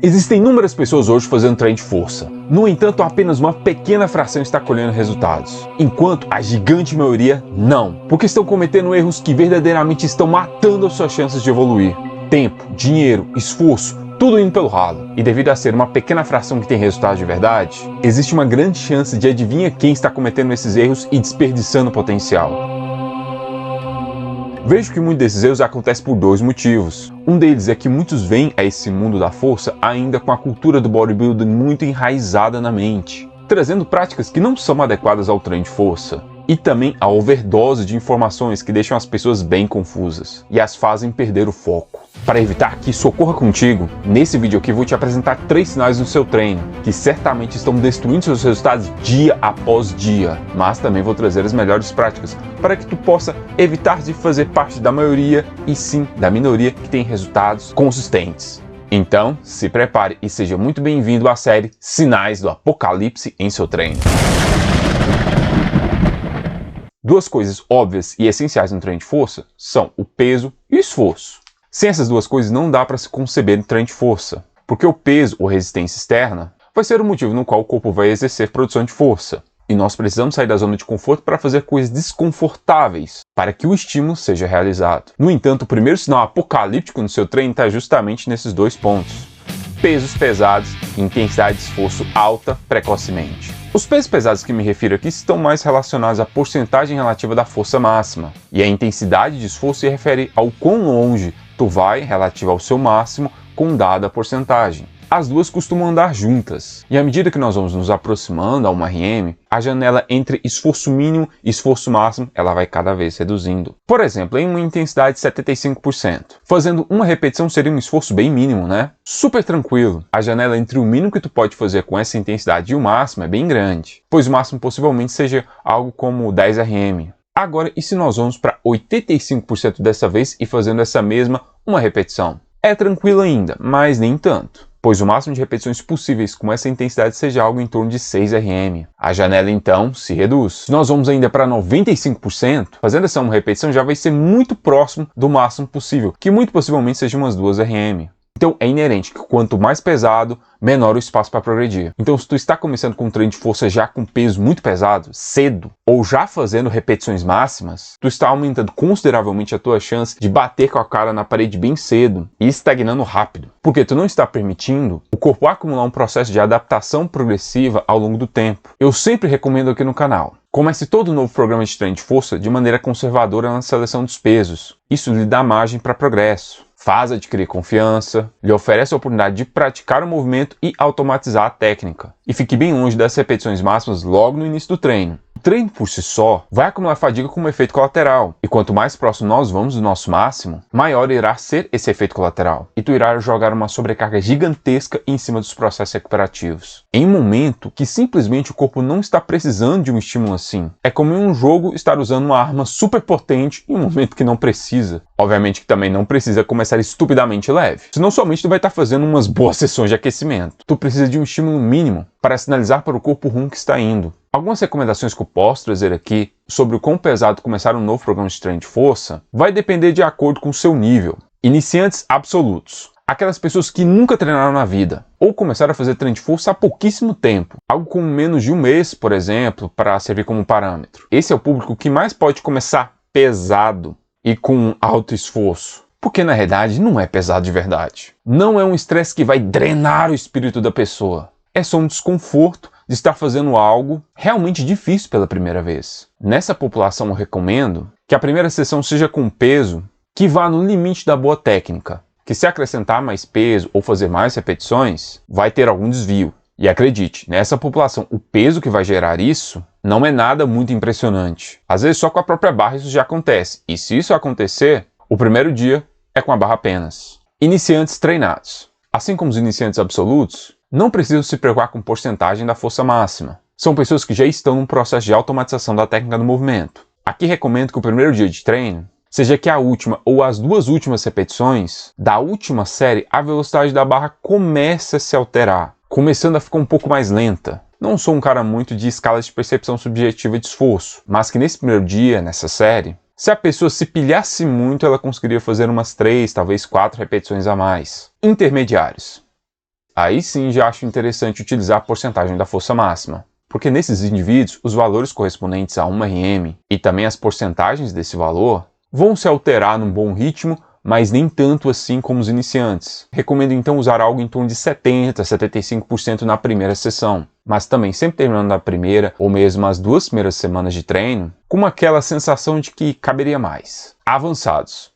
Existem inúmeras pessoas hoje fazendo treino de força. No entanto, apenas uma pequena fração está colhendo resultados, enquanto a gigante maioria não, porque estão cometendo erros que verdadeiramente estão matando as suas chances de evoluir. Tempo, dinheiro, esforço, tudo indo pelo ralo. E devido a ser uma pequena fração que tem resultados de verdade, existe uma grande chance de adivinha quem está cometendo esses erros e desperdiçando potencial. Vejo que muitos desses erros acontecem por dois motivos. Um deles é que muitos vêm a esse mundo da força ainda com a cultura do bodybuilding muito enraizada na mente, trazendo práticas que não são adequadas ao treino de força. E também a overdose de informações que deixam as pessoas bem confusas e as fazem perder o foco. Para evitar que isso ocorra contigo, nesse vídeo aqui vou te apresentar 3 sinais no seu treino, que certamente estão destruindo seus resultados dia após dia, mas também vou trazer as melhores práticas para que tu possa evitar de fazer parte da maioria e sim da minoria que tem resultados consistentes. Então, se prepare e seja muito bem-vindo à série Sinais do Apocalipse em seu treino. Duas coisas óbvias e essenciais no treino de força são o peso e o esforço. Sem essas duas coisas não dá para se conceber no treino de força, porque o peso ou resistência externa vai ser o motivo no qual o corpo vai exercer produção de força. E nós precisamos sair da zona de conforto para fazer coisas desconfortáveis, para que o estímulo seja realizado. No entanto, o primeiro sinal apocalíptico no seu treino está justamente nesses dois pontos. Pesos pesados e intensidade de esforço alta precocemente. Os pesos pesados que me refiro aqui estão mais relacionados à porcentagem relativa da força máxima, e a intensidade de esforço se refere ao quão longe tu vai relativa ao seu máximo com dada porcentagem. As duas costumam andar juntas, e à medida que nós vamos nos aproximando a uma RM, a janela entre esforço mínimo e esforço máximo ela vai cada vez reduzindo. Por exemplo, em uma intensidade de 75%, fazendo uma repetição seria um esforço bem mínimo, né? Super tranquilo. A janela entre o mínimo que tu pode fazer com essa intensidade e o máximo é bem grande, pois o máximo possivelmente seja algo como 10 RM. Agora, e se nós vamos para 85% dessa vez e fazendo essa mesma uma repetição? É tranquilo ainda, mas nem tanto, pois o máximo de repetições possíveis com essa intensidade seja algo em torno de 6 RM. A janela então se reduz. Se nós vamos ainda para 95%, fazendo essa uma repetição já vai ser muito próximo do máximo possível, que muito possivelmente seja umas 2 RM. Então é inerente que quanto mais pesado, menor o espaço para progredir. Então se tu está começando com um treino de força já com peso muito pesado, cedo, ou já fazendo repetições máximas, tu está aumentando consideravelmente a tua chance de bater com a cara na parede bem cedo e estagnando rápido. Porque tu não está permitindo o corpo acumular um processo de adaptação progressiva ao longo do tempo. Eu sempre recomendo aqui no canal: comece todo novo programa de treino de força de maneira conservadora na seleção dos pesos. Isso lhe dá margem para progresso, faz adquirir confiança, lhe oferece a oportunidade de praticar o movimento e automatizar a técnica. E fique bem longe das repetições máximas logo no início do treino. O treino por si só vai acumular fadiga como efeito colateral, e quanto mais próximo nós vamos do nosso máximo, maior irá ser esse efeito colateral, e tu irás jogar uma sobrecarga gigantesca em cima dos processos recuperativos. Em um momento que simplesmente o corpo não está precisando de um estímulo assim. É como em um jogo estar usando uma arma super potente em um momento que não precisa. Obviamente que também não precisa começar estupidamente leve, senão somente tu vai estar fazendo umas boas sessões de aquecimento. Tu precisa de um estímulo mínimo para sinalizar para o corpo o rumo que está indo. Algumas recomendações que eu posso trazer aqui sobre o quão pesado começar um novo programa de treino de força vai depender de acordo com o seu nível. Iniciantes absolutos, aquelas pessoas que nunca treinaram na vida, ou começaram a fazer treino de força há pouquíssimo tempo, algo como menos de um mês, por exemplo, para servir como parâmetro. Esse é o público que mais pode começar pesado e com alto esforço, porque na realidade não é pesado de verdade. Não é um estresse que vai drenar o espírito da pessoa, é só um desconforto de estar fazendo algo realmente difícil pela primeira vez. Nessa população eu recomendo que a primeira sessão seja com peso que vá no limite da boa técnica, que se acrescentar mais peso ou fazer mais repetições, vai ter algum desvio. E acredite, nessa população o peso que vai gerar isso não é nada muito impressionante. Às vezes só com a própria barra isso já acontece, e se isso acontecer, o primeiro dia é com a barra apenas. Iniciantes treinados. Assim como os iniciantes absolutos, não precisam se preocupar com porcentagem da força máxima. São pessoas que já estão num processo de automatização da técnica do movimento. Aqui recomendo que o primeiro dia de treino seja que a última ou as 2 últimas repetições da última série, a velocidade da barra comece a se alterar, começando a ficar um pouco mais lenta. Não sou um cara muito de escala de percepção subjetiva de esforço, mas que nesse primeiro dia, nessa série, se a pessoa se pilhasse muito, ela conseguiria fazer umas 3, talvez 4 repetições a mais. Intermediários. aí sim já acho interessante utilizar a porcentagem da força máxima. Porque nesses indivíduos, os valores correspondentes a 1 RM e também as porcentagens desse valor vão se alterar num bom ritmo, mas nem tanto assim como os iniciantes. Recomendo então usar algo em torno de 70% a 75% na primeira sessão, mas também sempre terminando na primeira ou mesmo as 2 primeiras semanas de treino, com aquela sensação de que caberia mais. Avançados.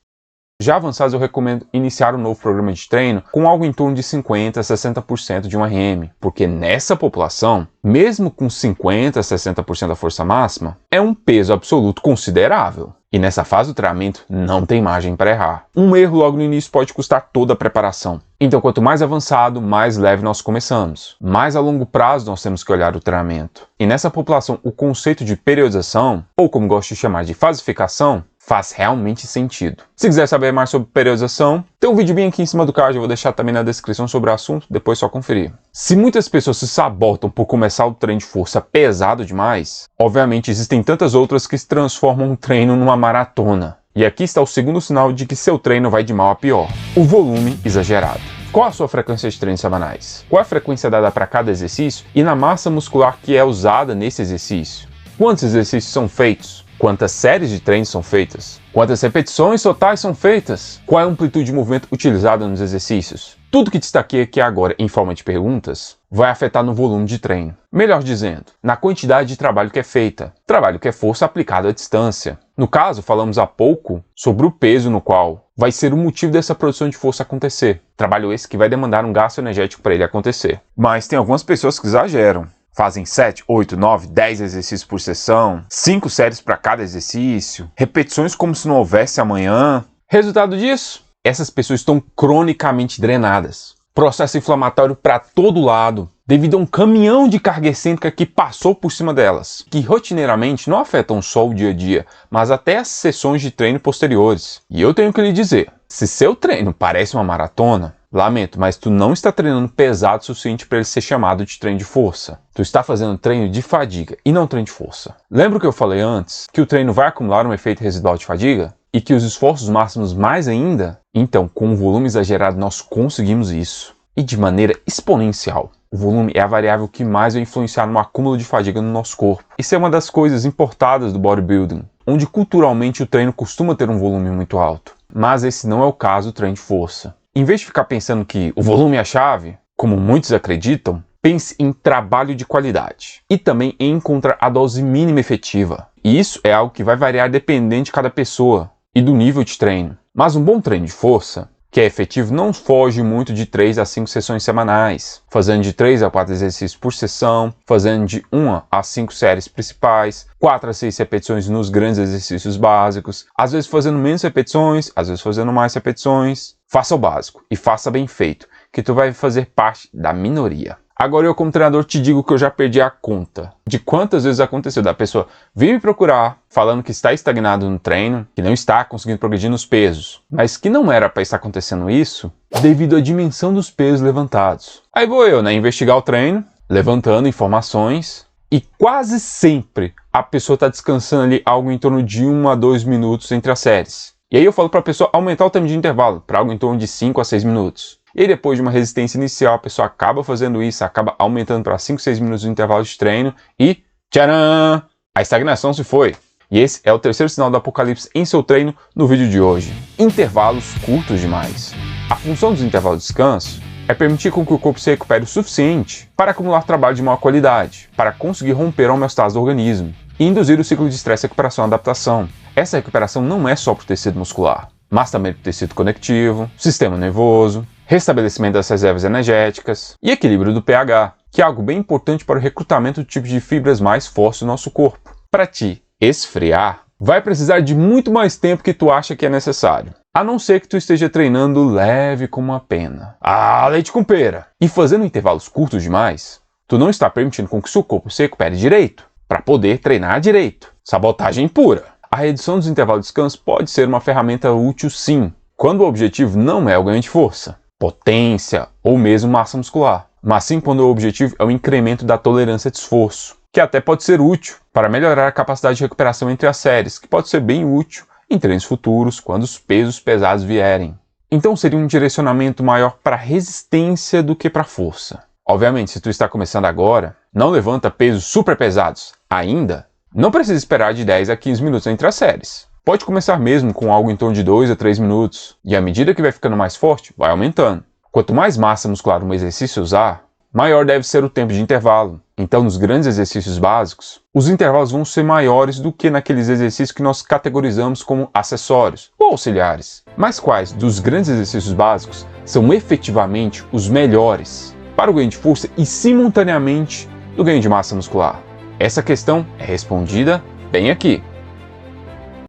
Já avançados eu recomendo iniciar um novo programa de treino com algo em torno de 50% a 60% de 1 RM, porque nessa população, mesmo com 50% a 60% da força máxima, é um peso absoluto considerável. E nessa fase do treinamento não tem margem para errar. Um erro logo no início pode custar toda a preparação. Então quanto mais avançado, mais leve nós começamos. Mais a longo prazo nós temos que olhar o treinamento. E nessa população o conceito de periodização, ou como gosto de chamar de fasificação, faz realmente sentido. Se quiser saber mais sobre periodização, tem um vídeo bem aqui em cima do card, eu vou deixar também na descrição sobre o assunto, depois só conferir. Se muitas pessoas se sabotam por começar o treino de força pesado demais, obviamente existem tantas outras que se transformam um treino numa maratona. E aqui está o segundo sinal de que seu treino vai de mal a pior: o volume exagerado. Qual a sua frequência de treinos semanais? Qual a frequência dada para cada exercício e na massa muscular que é usada nesse exercício? Quantos exercícios são feitos? Quantas séries de treinos são feitas? Quantas repetições totais são feitas? Qual é a amplitude de movimento utilizada nos exercícios? Tudo que destaquei aqui agora em forma de perguntas vai afetar no volume de treino. Melhor dizendo, na quantidade de trabalho que é feita. Trabalho que é força aplicada à distância. No caso, falamos há pouco sobre o peso no qual vai ser o motivo dessa produção de força acontecer. Trabalho esse que vai demandar um gasto energético para ele acontecer. Mas tem algumas pessoas que exageram. Fazem 7, 8, 9, 10 exercícios por sessão, 5 séries para cada exercício, repetições como se não houvesse amanhã. Resultado disso? Essas pessoas estão cronicamente drenadas. Processo inflamatório para todo lado, devido a um caminhão de carga excêntrica que passou por cima delas, que rotineiramente não afetam só o dia a dia, mas até as sessões de treino posteriores. E eu tenho que lhe dizer, se seu treino parece uma maratona, lamento, mas tu não está treinando pesado o suficiente para ele ser chamado de treino de força. Tu está fazendo treino de fadiga e não treino de força. Lembra que eu falei antes que o treino vai acumular um efeito residual de fadiga? E que os esforços máximos mais ainda? Então, com um volume exagerado nós conseguimos isso. E de maneira exponencial. O volume é a variável que mais vai influenciar no acúmulo de fadiga no nosso corpo. Isso é uma das coisas importadas do bodybuilding, onde culturalmente o treino costuma ter um volume muito alto. Mas esse não é o caso do treino de força. Em vez de ficar pensando que o volume é a chave, como muitos acreditam, pense em trabalho de qualidade. E também em encontrar a dose mínima efetiva. E isso é algo que vai variar dependendo de cada pessoa e do nível de treino. Mas um bom treino de força, que é efetivo, não foge muito de 3 a 5 sessões semanais, fazendo de 3 a 4 exercícios por sessão, fazendo de 1 a 5 séries principais, 4 a 6 repetições nos grandes exercícios básicos, às vezes fazendo menos repetições, às vezes fazendo mais repetições. Faça o básico e faça bem feito, que tu vai fazer parte da minoria. Agora eu como treinador te digo que eu já perdi a conta de quantas vezes aconteceu da pessoa vir me procurar falando que está estagnado no treino, que não está conseguindo progredir nos pesos, mas que não era para estar acontecendo isso devido à dimensão dos pesos levantados. Aí vou eu, investigar o treino, levantando informações e quase sempre a pessoa está descansando ali algo em torno de 1 a 2 minutos entre as séries. E aí eu falo para a pessoa aumentar o tempo de intervalo para algo em torno de 5 a 6 minutos. E aí depois de uma resistência inicial, a pessoa acaba fazendo isso, acaba aumentando para 5, 6 minutos de intervalo de treino e tcharam! A estagnação se foi. E esse é o terceiro sinal do apocalipse em seu treino no vídeo de hoje. Intervalos curtos demais. A função dos intervalos de descanso é permitir com que o corpo se recupere o suficiente para acumular trabalho de maior qualidade, para conseguir romper a homeostase do organismo e induzir o ciclo de estresse, recuperação e adaptação. Essa recuperação não é só para o tecido muscular, mas também para o tecido conectivo, sistema nervoso, restabelecimento das reservas energéticas e equilíbrio do pH, que é algo bem importante para o recrutamento do tipo de fibras mais fortes do nosso corpo. Para ti esfriar, vai precisar de muito mais tempo que tu acha que é necessário. A não ser que tu esteja treinando leve como uma pena. Ah, leite com pera! E fazendo intervalos curtos demais, tu não está permitindo com que seu corpo se recupere direito, para poder treinar direito. Sabotagem pura! A redução dos intervalos de descanso pode ser uma ferramenta útil sim, quando o objetivo não é o ganho de força, potência ou mesmo massa muscular, mas sim quando o objetivo é o incremento da tolerância de esforço, que até pode ser útil para melhorar a capacidade de recuperação entre as séries, que pode ser bem útil em treinos futuros quando os pesos pesados vierem. então seria um direcionamento maior para resistência do que para força. Obviamente, se tu está começando agora, não levanta pesos super pesados ainda, não precisa esperar de 10 a 15 minutos entre as séries. Pode começar mesmo com algo em torno de 2 a 3 minutos, e à medida que vai ficando mais forte, vai aumentando. Quanto mais massa muscular um exercício usar, maior deve ser o tempo de intervalo. Então, nos grandes exercícios básicos, os intervalos vão ser maiores do que naqueles exercícios que nós categorizamos como acessórios ou auxiliares. Mas quais dos grandes exercícios básicos são efetivamente os melhores para o ganho de força e simultaneamente do ganho de massa muscular? Essa questão é respondida bem aqui.